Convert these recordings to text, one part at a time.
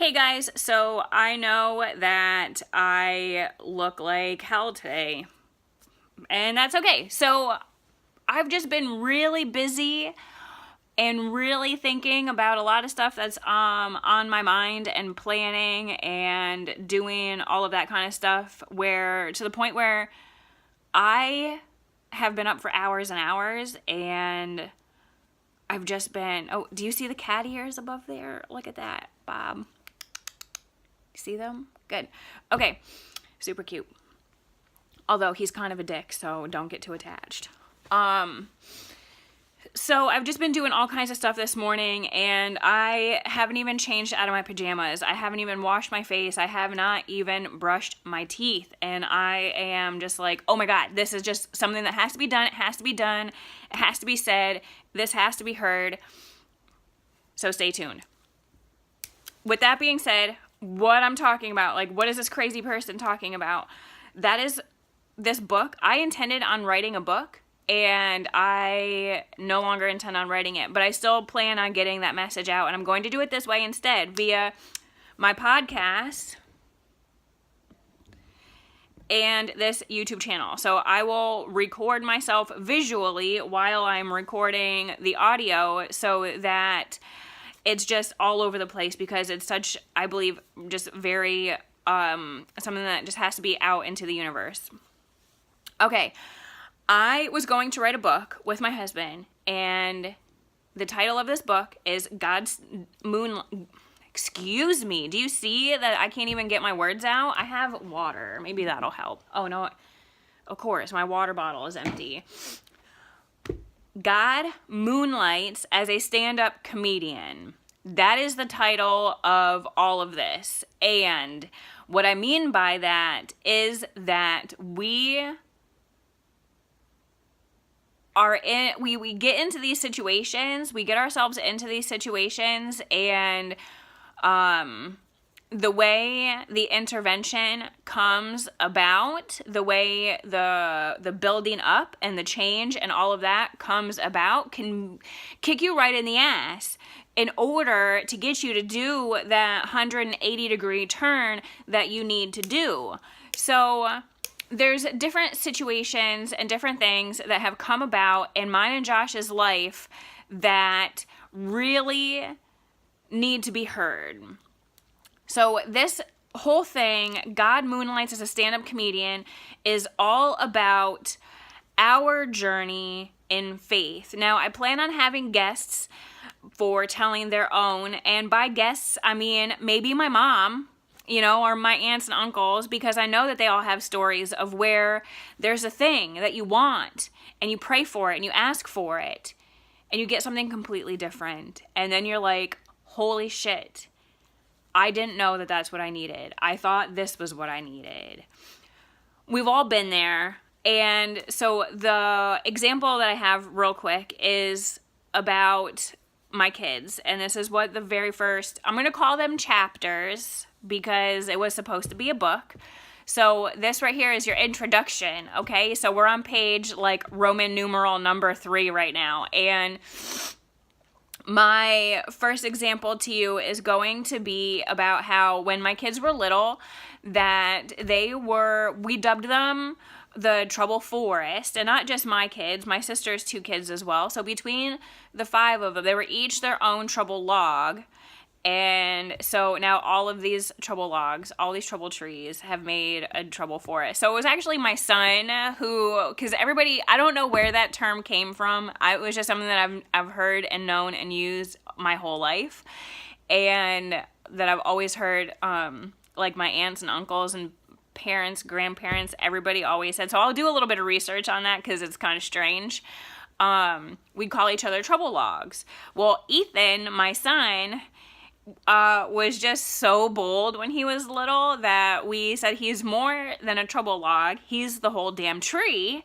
Hey guys, so I know that I look like hell today, and that's okay. So I've just been really busy and really thinking about a lot of stuff that's on my mind and planning and doing all of that kind of stuff, where to the point where I have been up for hours and hours, and I've just been, oh, do you see the cat ears above there? Look at that, Bob. See them? Good. Okay. Super cute. Although he's kind of a dick, so don't get too attached. So I've just been doing all kinds of stuff this morning, and I haven't even changed out of my pajamas. I haven't even washed my face. I have not even brushed my teeth. And I am just like, oh my God, this is just something that has to be done. It has to be done. It has to be said. This has to be heard. So stay tuned. With that being said, what I'm talking about, like, what is this crazy person talking about? That is this book. I intended on writing a book, and I no longer intend on writing it, but I still plan on getting that message out, and I'm going to do it this way instead, via my podcast and this YouTube channel. So I will record myself visually while I'm recording the audio, so that it's just all over the place, because it's such, I believe, just very, something that just has to be out into the universe. Okay, I was going to write a book with my husband, and the title of this book is God's Moon... Excuse me, do you see that I can't even get my words out? I have water. Maybe that'll help. Oh, no, of course, my water bottle is empty. God moonlights as a stand-up comedian. That is the title of all of this. And what I mean by that is that we get into these situations, we get ourselves into these situations, and the way the intervention comes about, the way the building up and the change and all of that comes about, can kick you right in the ass in order to get you to do that 180 degree turn that you need to do. So there's different situations and different things that have come about in mine and Josh's life that really need to be heard. So this whole thing, God Moonlights as a stand-up comedian, is all about our journey in faith. Now, I plan on having guests for telling their own, and by guests, I mean maybe my mom, or my aunts and uncles, because I know that they all have stories of where there's a thing that you want, and you pray for it, and you ask for it, and you get something completely different, and then you're like, holy shit, I didn't know that that's what I needed. I thought this was what I needed. We've all been there. And so the example that I have real quick is about my kids. And this is what the very first, I'm going to call them chapters, because it was supposed to be a book. So this right here is your introduction, okay? So we're on page like Roman numeral number 3 right now. And my first example to you is going to be about how when my kids were little, that we dubbed them the Trouble Forest, and not just my kids, my sister's 2 kids as well. So between the 5 of them, they were each their own trouble log. And so now all of these trouble logs, all these trouble trees have made a trouble forest. So it was actually my son who, because everybody, I don't know where that term came from. It was just something that I've heard and known and used my whole life. And that I've always heard, like my aunts and uncles and parents, grandparents, everybody always said. So I'll do a little bit of research on that, because it's kind of strange. We call each other trouble logs. Well, Ethan, my son, was just so bold when he was little that we said he's more than a trouble log. He's the whole damn tree.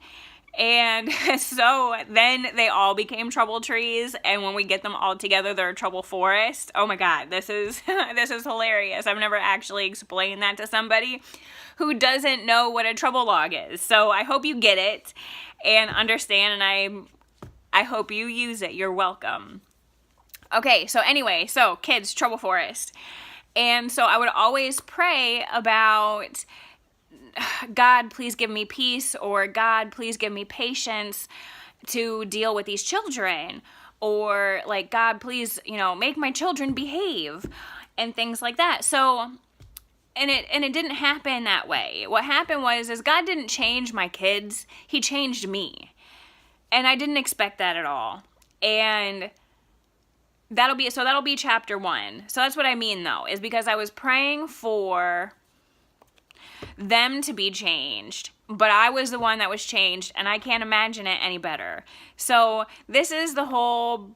And so then they all became trouble trees, and when we get them all together, they're a trouble forest. Oh my God, this is this is hilarious. I've never actually explained that to somebody who doesn't know what a trouble log is. So I hope you get it and understand, and I hope you use it. You're welcome. Okay, so anyway, kids, trouble forest. And so I would always pray about, God, please give me peace, or God, please give me patience to deal with these children, or like, God, please, make my children behave, and things like that. So, and it didn't happen that way. What happened is God didn't change my kids, he changed me. And I didn't expect that at all. And that'll be chapter 1. So that's what I mean, though, is because I was praying for them to be changed, but I was the one that was changed, and I can't imagine it any better. So this is the whole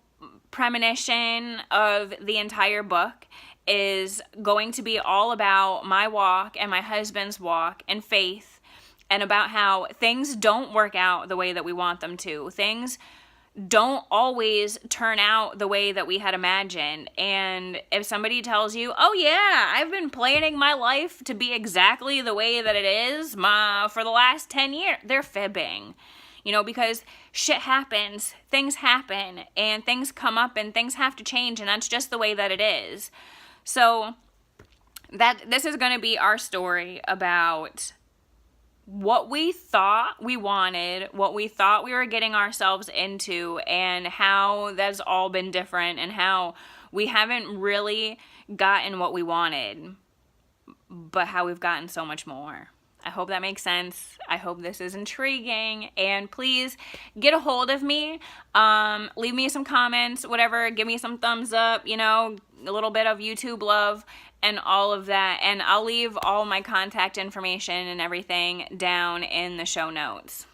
premonition of the entire book, is going to be all about my walk and my husband's walk and faith, and about how things don't work out the way that we want them to. Things don't always turn out the way that we had imagined. And if somebody tells you, oh yeah, I've been planning my life to be exactly the way that it is for the last 10 years, they're fibbing. Because shit happens, things happen, and things come up, and things have to change, and that's just the way that it is. So this is going to be our story about what we thought we wanted, what we thought we were getting ourselves into, and how that's all been different, and how we haven't really gotten what we wanted, but how we've gotten so much more. I hope that makes sense. I hope this is intriguing, and please get a hold of me. Leave me some comments, whatever, give me some thumbs up, a little bit of YouTube love and all of that. And I'll leave all my contact information and everything down in the show notes.